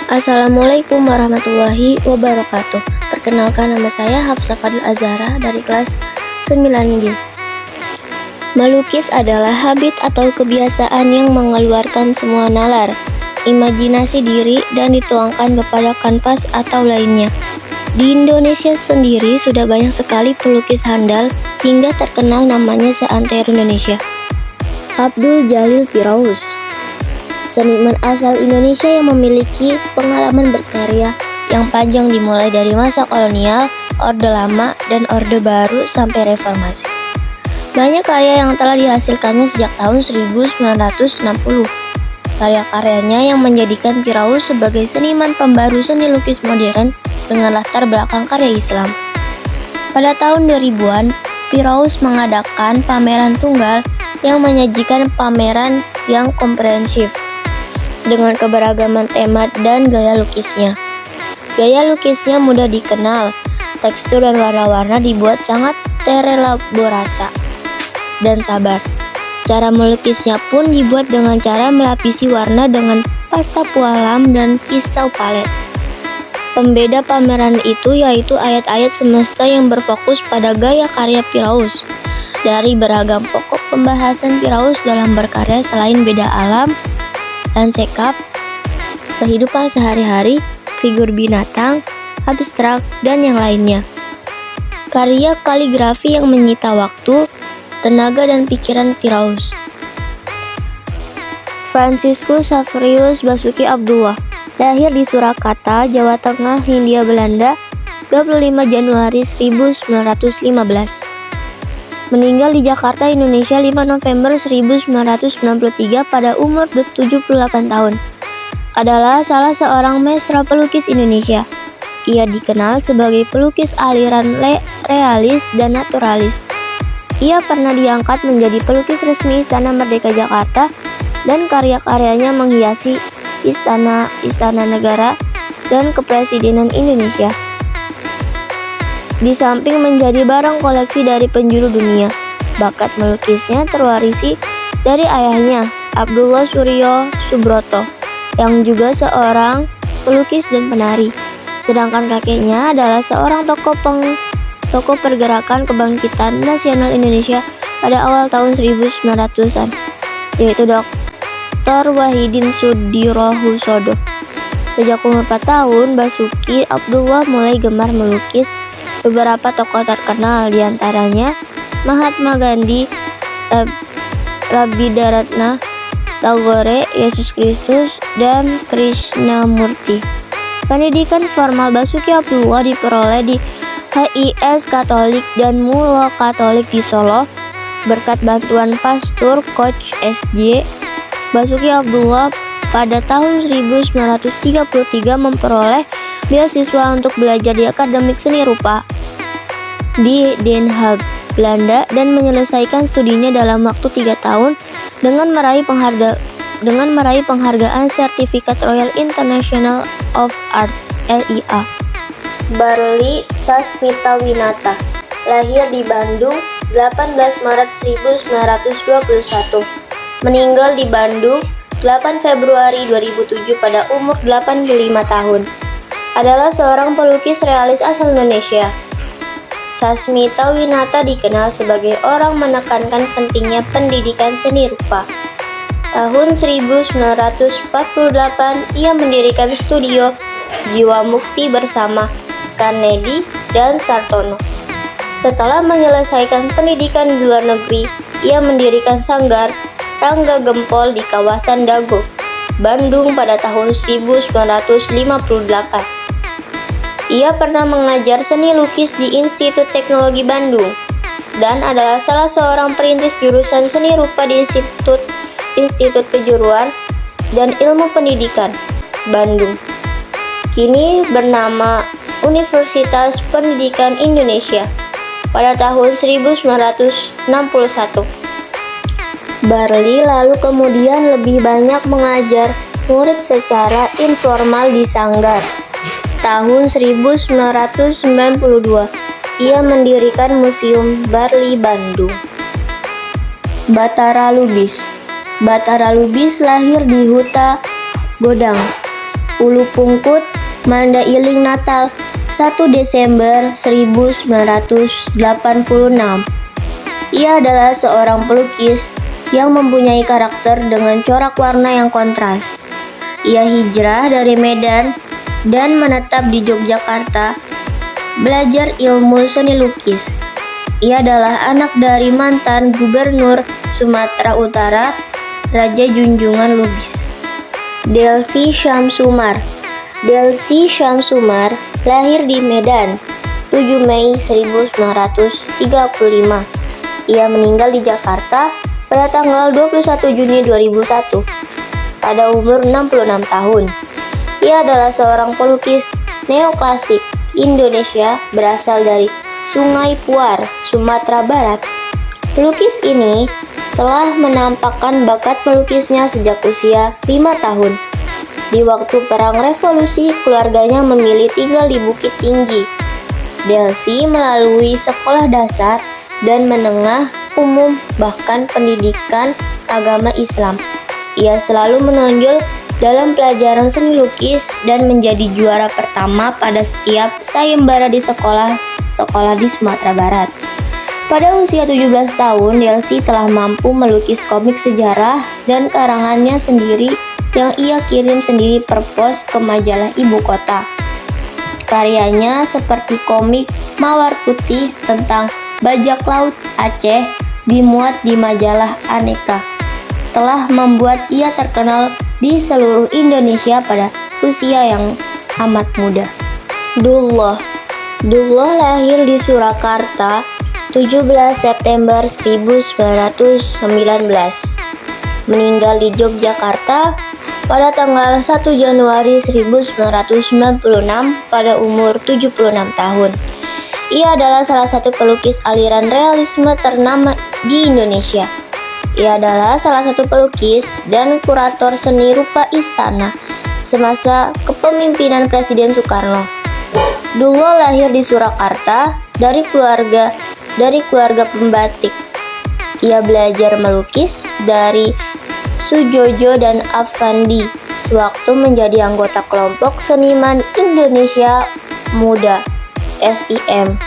Assalamualaikum warahmatullahi wabarakatuh. Perkenalkan, nama saya Hafsah Fadil Azhara dari kelas 9B. Melukis adalah habit atau kebiasaan yang mengeluarkan semua nalar, imajinasi diri dan dituangkan kepada kanvas atau lainnya. Di Indonesia sendiri sudah banyak sekali pelukis handal hingga terkenal namanya seantero Indonesia. Abdul Jalil Piraus, seniman asal Indonesia yang memiliki pengalaman berkarya yang panjang dimulai dari masa kolonial, Orde Lama, dan Orde Baru sampai Reformasi. Banyak karya yang telah dihasilkannya sejak tahun 1960. Karya-karyanya yang menjadikan Piraus sebagai seniman pembaru seni lukis modern dengan latar belakang karya Islam. Pada tahun 2000-an, Piraus mengadakan pameran tunggal yang menyajikan pameran yang komprehensif dengan keberagaman tema dan gaya lukisnya. Gaya lukisnya mudah dikenal, tekstur dan warna-warna dibuat sangat terelaborasi dan sabar. Cara melukisnya pun dibuat dengan cara melapisi warna dengan pasta pualam dan pisau palet. Pembeda pameran itu yaitu ayat-ayat semesta yang berfokus pada gaya karya Piraus. Dari beragam pokok pembahasan Piraus dalam berkarya selain beda alam, landscape, kehidupan sehari-hari, figur binatang, abstrak, dan yang lainnya. Karya kaligrafi yang menyita waktu, tenaga, dan pikiran Piraus. Franciscus Xaverius Basuki Abdullah, lahir di Surakarta, Jawa Tengah, Hindia Belanda, 25 Januari 1915. Meninggal di Jakarta, Indonesia 5 November 1993 pada umur 78 tahun. Adalah salah seorang maestro pelukis Indonesia. Ia dikenal sebagai pelukis aliran realis dan naturalis. Ia pernah diangkat menjadi pelukis resmi Istana Merdeka Jakarta dan karya-karyanya menghiasi istana negara dan kepresidenan Indonesia. Di samping menjadi barang koleksi dari penjuru dunia, bakat melukisnya terwarisi dari ayahnya, Abdullah Suryo Subroto, yang juga seorang pelukis dan penari. Sedangkan kakeknya adalah seorang tokoh pergerakan kebangkitan nasional Indonesia pada awal tahun 1900-an, yaitu Dr. Wahidin Sudirohusodo. Sejak umur 4 tahun, Basuki Abdullah mulai gemar melukis beberapa tokoh terkenal, diantaranya Mahatma Gandhi, Rabindranath Tagore, Yesus Kristus, dan Krishnamurti. Pendidikan formal Basuki Abdullah diperoleh di HIS Katolik dan Mulo Katolik di Solo. Berkat bantuan Pastur Coach SJ, Basuki Abdullah pada tahun 1933 memperoleh beasiswa untuk belajar di Akademik Seni Rupa di Den Haag, Belanda, dan menyelesaikan studinya dalam waktu 3 tahun dengan meraih penghargaan Sertifikat Royal International of Art (RIA). Barli Sasmitawinata, lahir di Bandung 18 Maret 1921, meninggal di Bandung 8 Februari 2007 pada umur 85 tahun. Adalah seorang pelukis realis asal Indonesia. Sasmitawinata dikenal sebagai orang menekankan pentingnya pendidikan seni rupa. Tahun 1948, ia mendirikan studio Jiwa Mukti bersama Kennedy dan Sartono. Setelah menyelesaikan pendidikan di luar negeri, ia mendirikan sanggar Rangga Gempol di kawasan Dago, Bandung pada tahun 1958. Ia pernah mengajar seni lukis di Institut Teknologi Bandung dan adalah salah seorang perintis jurusan seni rupa di Institut Kejuruan dan Ilmu Pendidikan Bandung. Kini bernama Universitas Pendidikan Indonesia pada tahun 1961. Barli lalu kemudian lebih banyak mengajar murid secara informal di sanggar. Tahun 1992, ia mendirikan Museum Barli Bandung. Batara Lubis. Batara Lubis lahir di Huta Godang, Ulu Pungkut, Mandailing Natal, 1 Desember 1986. Ia adalah seorang pelukis yang mempunyai karakter dengan corak warna yang kontras. Ia hijrah dari Medan dan menetap di Yogyakarta, belajar ilmu seni lukis. Ia adalah anak dari mantan Gubernur Sumatera Utara, Raja Junjungan Lubis. Delsi Syamsumar. Delsi Syamsumar lahir di Medan, 7 Mei 1935. Ia meninggal di Jakarta pada tanggal 21 Juni 2001 pada umur 66 tahun. Ia adalah seorang pelukis neoklasik Indonesia berasal dari Sungai Puar, Sumatera Barat. Pelukis ini telah menampakkan bakat melukisnya sejak usia 5 tahun. Di waktu Perang Revolusi, keluarganya memilih tinggal di Bukit Tinggi. Delsi melalui sekolah dasar dan menengah umum bahkan pendidikan agama Islam. Ia selalu menonjol dalam pelajaran seni lukis dan menjadi juara pertama pada setiap sayembara di sekolah di Sumatera Barat. Pada usia 17 tahun, Delsi telah mampu melukis komik sejarah dan karangannya sendiri yang ia kirim sendiri per pos ke majalah ibu kota. Karyanya seperti komik Mawar Putih tentang bajak laut Aceh dimuat di majalah Aneka, telah membuat ia terkenal di seluruh Indonesia pada usia yang amat muda. Dullah lahir di Surakarta 17 September 1919, meninggal di Yogyakarta pada tanggal 1 Januari 1996 pada umur 76 tahun. Ia adalah salah satu pelukis aliran realisme ternama di Indonesia. Ia adalah salah satu pelukis dan kurator seni rupa istana semasa kepemimpinan Presiden Soekarno. Dullah lahir di Surakarta dari keluarga pembatik. Ia belajar melukis dari Sujojo dan Afandi sewaktu menjadi anggota kelompok seniman Indonesia Muda (SIM).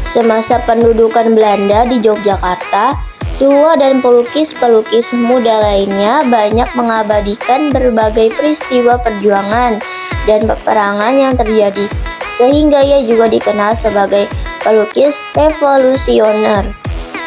Semasa pendudukan Belanda di Yogyakarta, Dullah dan pelukis-pelukis muda lainnya banyak mengabadikan berbagai peristiwa perjuangan dan peperangan yang terjadi, sehingga ia juga dikenal sebagai pelukis revolusioner.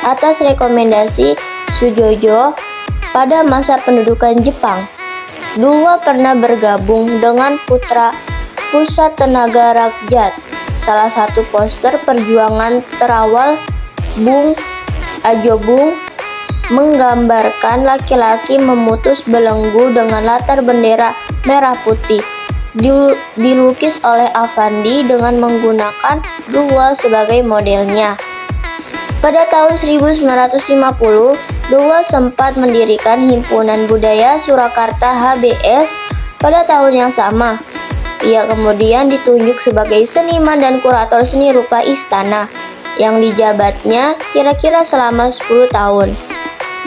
Atas rekomendasi Sujojo pada masa pendudukan Jepang, Dullah pernah bergabung dengan Putra Pusat Tenaga Rakyat. Salah satu poster perjuangan terawal Bung Ajobung menggambarkan laki-laki memutus belenggu dengan latar bendera merah putih. Dilukis oleh Afandi dengan menggunakan Dullah sebagai modelnya. Pada tahun 1950, Dullah sempat mendirikan Himpunan Budaya Surakarta (HBS) pada tahun yang sama. Ia kemudian ditunjuk sebagai seniman dan kurator seni rupa istana yang dijabatnya kira-kira selama 10 tahun.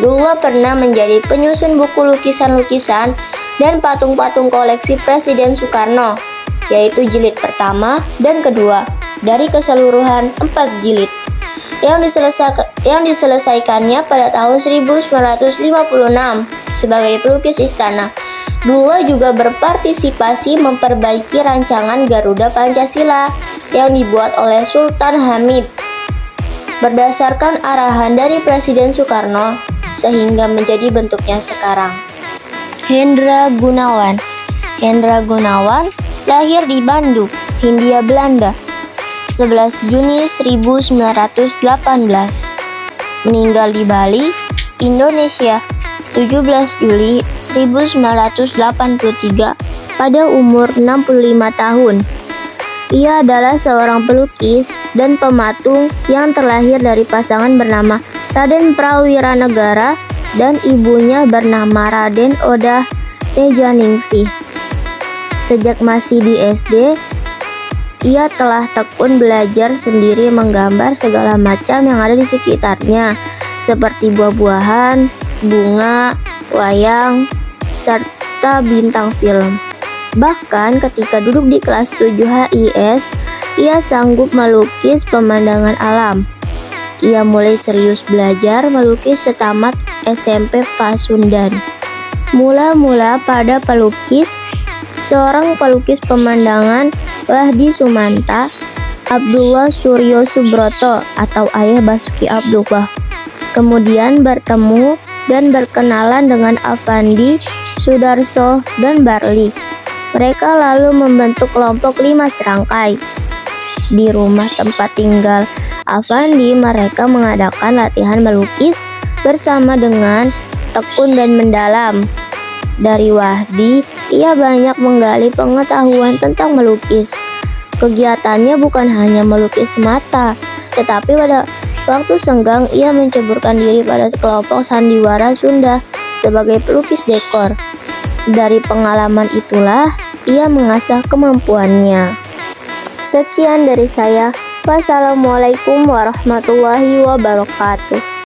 Dullah pernah menjadi penyusun buku lukisan-lukisan dan patung-patung koleksi Presiden Soekarno, yaitu jilid pertama dan kedua dari keseluruhan 4 jilid yang diselesaikannya pada tahun 1956 sebagai pelukis istana. Dullah juga berpartisipasi memperbaiki rancangan Garuda Pancasila yang dibuat oleh Sultan Hamid berdasarkan arahan dari Presiden Soekarno sehingga menjadi bentuknya sekarang. Hendra Gunawan lahir di Bandung, Hindia Belanda, 11 Juni 1918. Meninggal di Bali, Indonesia, 17 Juli 1983 pada umur 65 tahun. Ia adalah seorang pelukis dan pematung yang terlahir dari pasangan bernama Raden Prawiranegara dan ibunya bernama Raden Odah Tejaningsih. Sejak masih di SD, ia telah tekun belajar sendiri menggambar segala macam yang ada di sekitarnya, seperti buah-buahan, bunga, wayang, serta bintang film. Bahkan ketika duduk di kelas 7 HIS, ia sanggup melukis pemandangan alam. Ia mulai serius belajar melukis setamat SMP Pasundan. Mula-mula pada pelukis, seorang pelukis pemandangan Wahdi Sumanta, Abdullah Suryo Subroto atau ayah Basuki Abdullah. Kemudian bertemu dan berkenalan dengan Afandi, Sudarso, dan Barli. Mereka lalu membentuk kelompok 5 serangkai. Di rumah tempat tinggal Afandi, mereka mengadakan latihan melukis bersama dengan tekun dan mendalam. Dari Wahdi, ia banyak menggali pengetahuan tentang melukis. Kegiatannya bukan hanya melukis semata, tetapi pada waktu senggang ia menceburkan diri pada kelompok sandiwara Sunda sebagai pelukis dekor. Dari pengalaman itulah ia mengasah kemampuannya. Sekian dari saya. Wassalamualaikum warahmatullahi wabarakatuh.